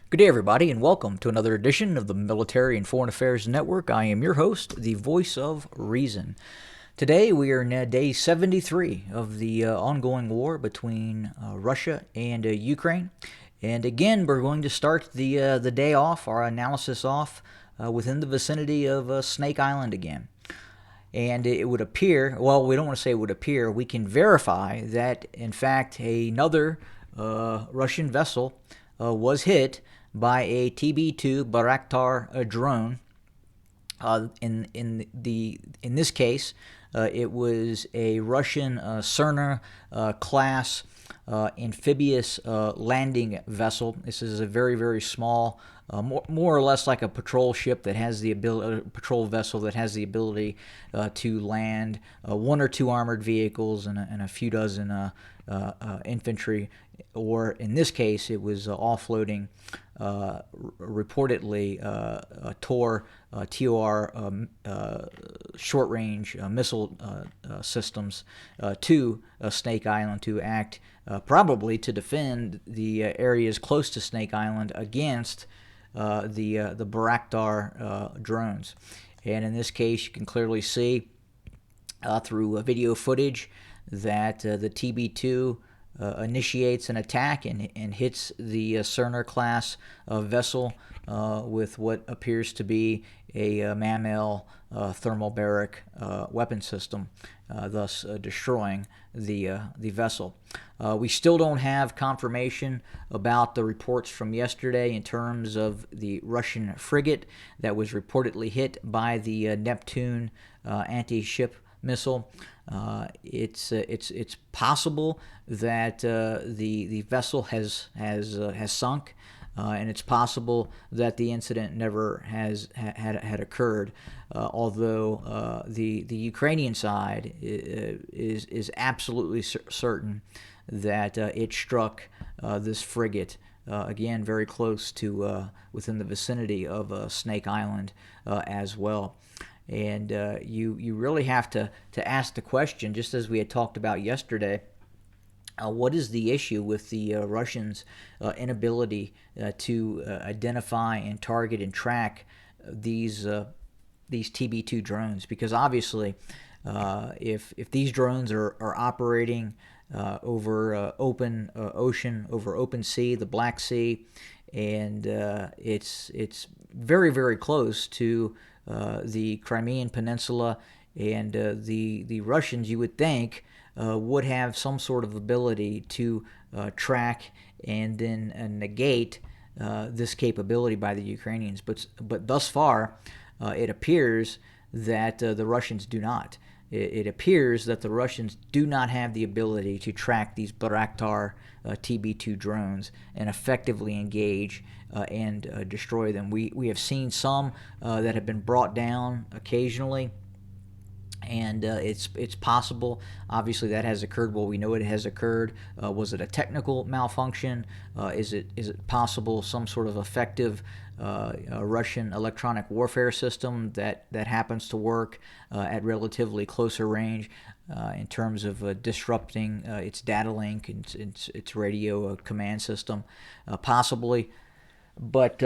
Good day, everybody, and welcome to another edition of the Military and Foreign Affairs Network. I am your host, the voice of reason. Today, we are in day 73 of the ongoing war between Russia and Ukraine. And again, we're going to start the day off, our analysis off, within the vicinity of Snake Island again. And it would appear, well, we don't want to say it would appear, we can verify that, in fact, another Russian vessel was hit by a TB2 Bayraktar drone. In this case, it was a Russian Cerner class amphibious landing vessel. This is a very small, more or less like a patrol ship that has the ability, patrol vessel that has the ability to land one or two armored vehicles and a few dozen infantry. Or in this case, it was offloading reportedly TOR short-range missile systems to Snake Island to act probably to defend the areas close to Snake Island against the Bayraktar drones. And in this case, you can clearly see through video footage that the TB2 initiates an attack and hits the Cerner class vessel with what appears to be a MAML thermobaric weapon system, thus destroying the vessel. We still don't have confirmation about the reports from yesterday in terms of the Russian frigate that was reportedly hit by the Neptune anti-ship missile. It's possible that the vessel has sunk, and it's possible that the incident never had occurred. Although the Ukrainian side is absolutely certain that it struck this frigate. Again, very close to within the vicinity of Snake Island as well. And you really have to ask the question, just as we had talked about yesterday, what is the issue with the Russians' inability to identify and target and track these TB2 drones? Because obviously, if these drones are operating over open ocean, over open sea, the Black Sea, and it's very close to the Crimean Peninsula, and the Russians, you would think, would have some sort of ability to track and then negate this capability by the Ukrainians. But thus far, it appears that the Russians do not. It appears that the Russians do not have the ability to track these Bayraktar TB2 drones and effectively engage and destroy them. We have seen some that have been brought down occasionally, and it's possible. Obviously, that has occurred. Well, we know it has occurred. Was it a technical malfunction? Is it possible some sort of effective Russian electronic warfare system that happens to work at relatively closer range in terms of disrupting its data link and its radio command system? Possibly. But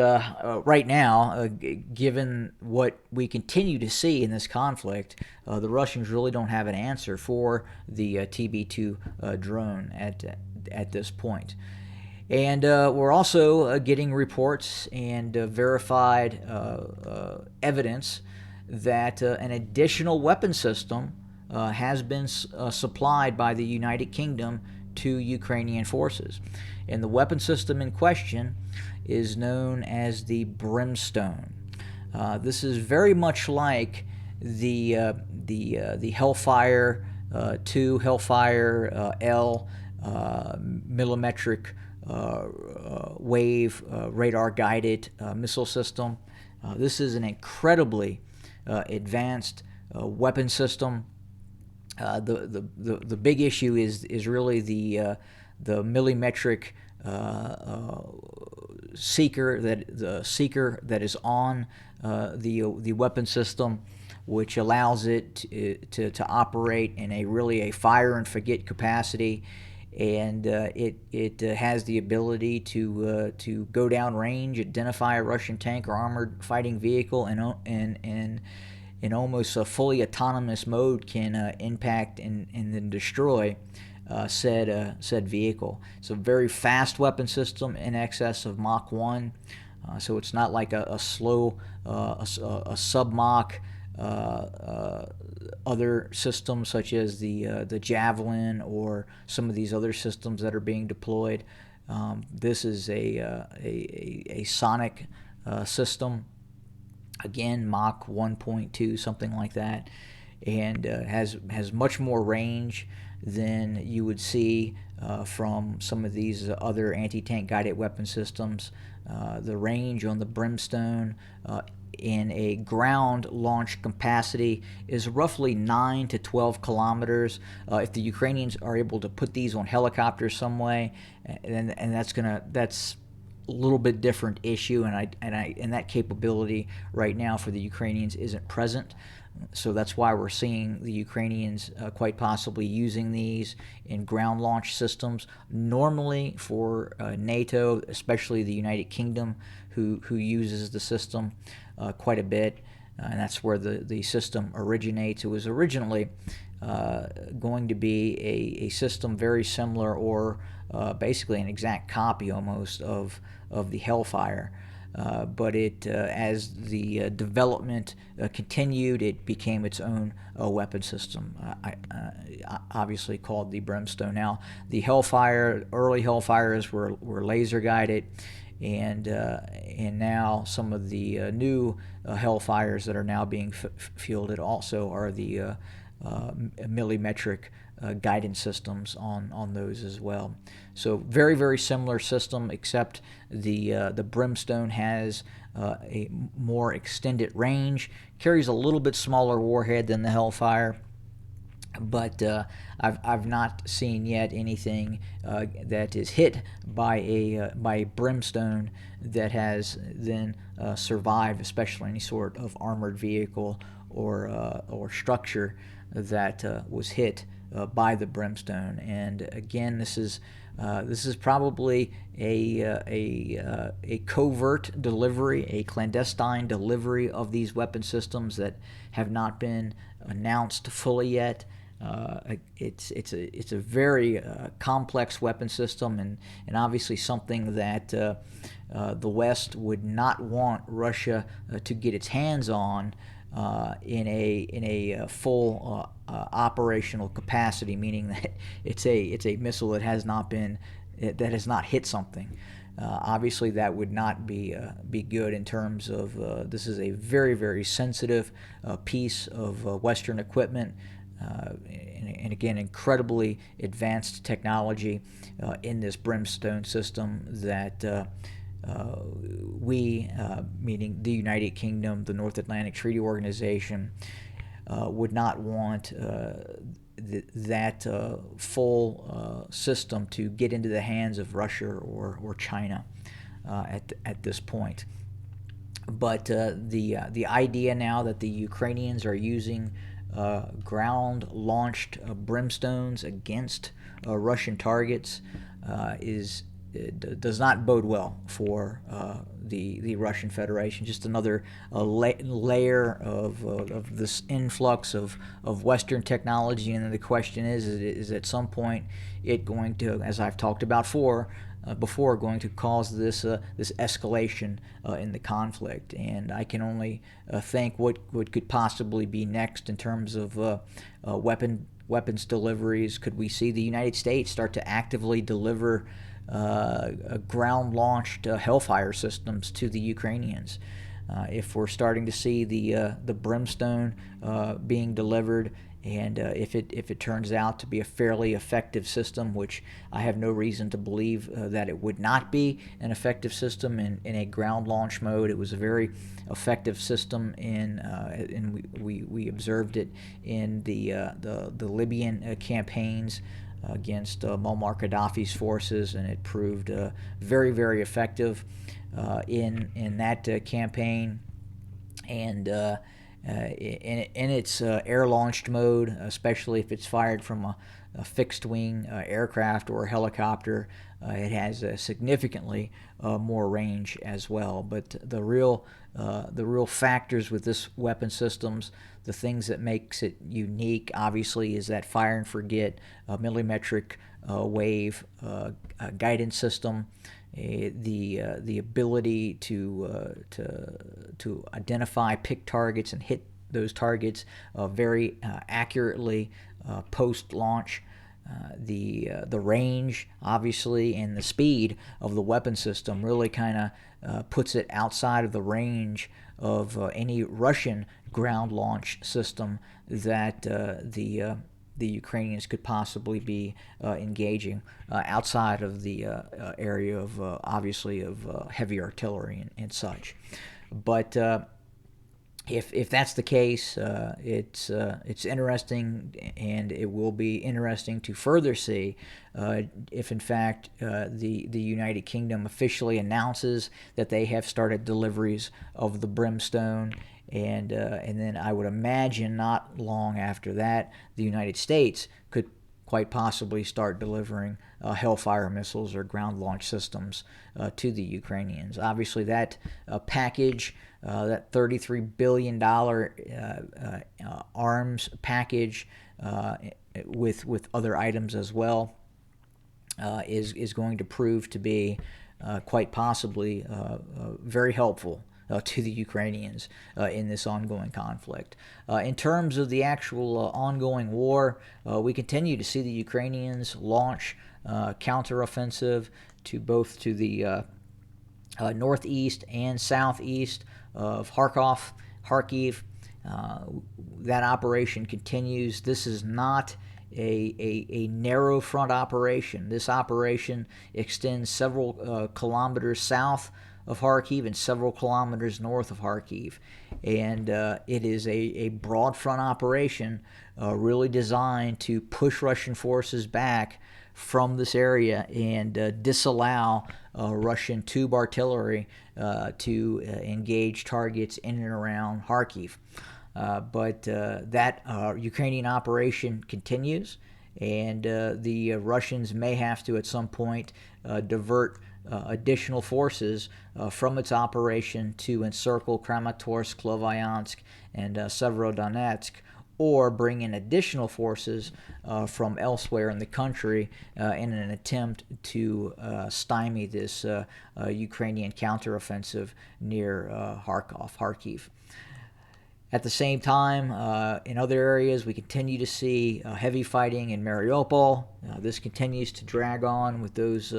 right now, given what we continue to see in this conflict, the Russians really don't have an answer for the TB2 drone at this point. And we're also getting reports and verified evidence that an additional weapon system has been supplied by the United Kingdom to Ukrainian forces. And the weapon system in question is known as the Brimstone. This is very much like the Hellfire 2, Hellfire L millimetric wave radar-guided missile system. This is an incredibly advanced weapon system. The big issue is really the millimetric seeker that is on the weapon system, which allows it to operate in a fire and forget capacity and it has the ability to go down range, identify a Russian tank or armored fighting vehicle, and in almost a fully autonomous mode can impact and then destroy said vehicle. It's a very fast weapon system in excess of Mach 1. So it's not like a slow, a sub-Mach other systems such as the Javelin or some of these other systems that are being deployed. This is a sonic system. Again, Mach 1.2, something like that, and has much more range than you would see from some of these other anti-tank guided weapon systems. The range on the Brimstone in a ground launch capacity is roughly 9 to 12 kilometers. If the Ukrainians are able to put these on helicopters some way, and that's a little bit different issue, and that capability right now for the Ukrainians isn't present. So that's why we're seeing the Ukrainians quite possibly using these in ground launch systems. Normally for NATO, especially the United Kingdom, who uses the system quite a bit, and that's where the system originates. It was originally going to be a system very similar, or basically an exact copy almost of the Hellfire. But as the development continued, it became its own weapon system, obviously called the Brimstone. Now, the Hellfire, early Hellfires were laser guided, and now some of the new Hellfires that are now being fielded also are the millimetric guidance systems on those as well. So very, very similar system, except the Brimstone has a more extended range, carries a little bit smaller warhead than the Hellfire, but I've not seen yet anything that is hit by a Brimstone that has then survived, especially any sort of armored vehicle or structure that was hit by the Brimstone. And again, this is probably a covert delivery, a clandestine delivery of these weapon systems that have not been announced fully yet. It's a very complex weapon system, and obviously something that the West would not want Russia to get its hands on in a full operational capacity, meaning that it's a missile that has not hit something. Obviously, that would not be good in terms of this is a very, very sensitive piece of Western equipment. And again, incredibly advanced technology in this Brimstone system that we, meaning the United Kingdom, the North Atlantic Treaty Organization, would not want that full system to get into the hands of Russia or China at this point. But the idea now that the Ukrainians are using ground-launched Brimstones against Russian targets does not bode well for the Russian Federation. Just another layer of this influx of Western technology, and then the question is at some point it going to, as I've talked about before, going to cause this escalation in the conflict. And I can only think what could possibly be next in terms of weapons deliveries. Could we see the United States start to actively deliver ground-launched Hellfire systems to the Ukrainians? If we're starting to see the Brimstone being delivered, and if it turns out to be a fairly effective system, which I have no reason to believe that it would not be an effective system in a ground launch mode. It was a very effective system and we observed it in the Libyan campaigns against Muammar Gaddafi's forces, and it proved very, very effective in that campaign. And in its air-launched mode, especially if it's fired from fixed-wing aircraft or helicopter. It has significantly more range as well. But the real factors with this weapon systems, the things that makes it unique, obviously, is that fire and forget millimetric wave guidance system. The ability to identify, pick targets, and hit those targets very accurately post-launch. The range, obviously, and the speed of the weapon system really kind of puts it outside of the range of any Russian ground launch system that the Ukrainians could possibly be engaging outside of the area of obviously of heavy artillery and such. But if that's the case, it's interesting, and it will be interesting to further see if in fact the United Kingdom officially announces that they have started deliveries of the Brimstone. And then I would imagine not long after that, the United States could quite possibly start delivering Hellfire missiles or ground launch systems to the Ukrainians. Obviously, that package, that $33 billion arms package with other items as well, is going to prove to be quite possibly very helpful to the Ukrainians in this ongoing conflict. In terms of the actual ongoing war, we continue to see the Ukrainians launch counteroffensive to both to the northeast and southeast of Kharkiv. That operation continues. This is not a narrow front operation. This operation extends several kilometers south of Kharkiv and several kilometers north of Kharkiv. And it is a broad front operation really designed to push Russian forces back from this area and disallow Russian tube artillery to engage targets in and around Kharkiv. But that Ukrainian operation continues, and the Russians may have to at some point divert additional forces from its operation to encircle Kramatorsk, Slovyansk, and Severodonetsk, or bring in additional forces from elsewhere in the country in an attempt to stymie this Ukrainian counteroffensive near Kharkiv. At the same time, in other areas, we continue to see heavy fighting in Mariupol. This continues to drag on with those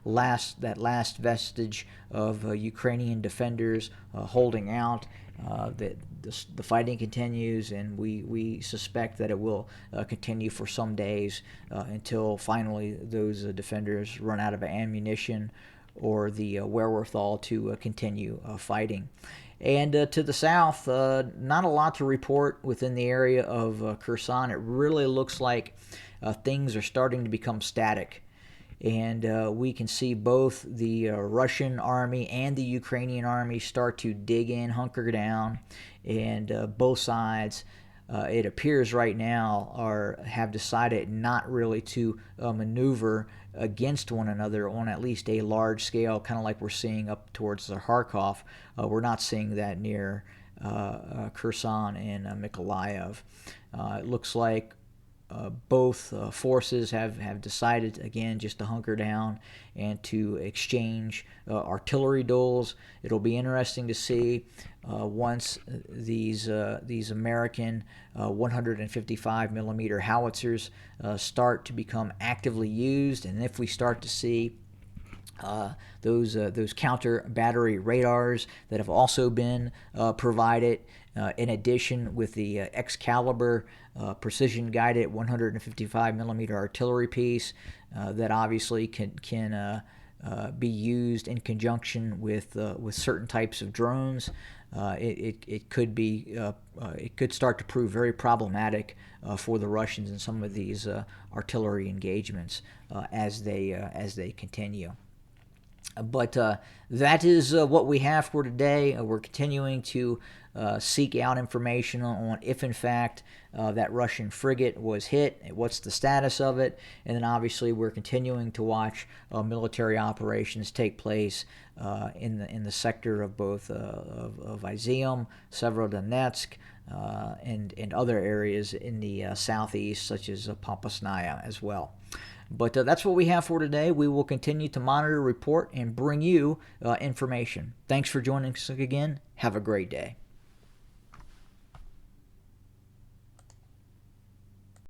last vestige of Ukrainian defenders holding out. The fighting continues, and we suspect that it will continue for some days until finally those defenders run out of ammunition or the wherewithal to continue fighting. And to the south, not a lot to report within the area of Kherson. It really looks like things are starting to become static. And we can see both the Russian army and the Ukrainian army start to dig in, hunker down, and both sides, it appears right now, have decided not really to maneuver against one another on at least a large scale, kind of like we're seeing up towards the Kharkov. We're not seeing that near Kherson and Mykolaiv. It looks like both forces have decided, again, just to hunker down and to exchange artillery duels. It'll be interesting to see once these American 155 millimeter howitzers start to become actively used, and if we start to see those counter battery radars that have also been provided, in addition with the Excalibur precision guided 155 millimeter artillery piece that obviously can be used in conjunction with certain types of drones. It could start to prove very problematic for the Russians in some of these artillery engagements as they continue. But that is what we have for today. We're continuing to seek out information on if, in fact, that Russian frigate was hit, what's the status of it, and then obviously we're continuing to watch military operations take place in the sector of both of Izium, Severodonetsk, and other areas in the southeast, such as Popasnaya as well. But that's what we have for today. We will continue to monitor, report, and bring you information. Thanks for joining us again. Have a great day.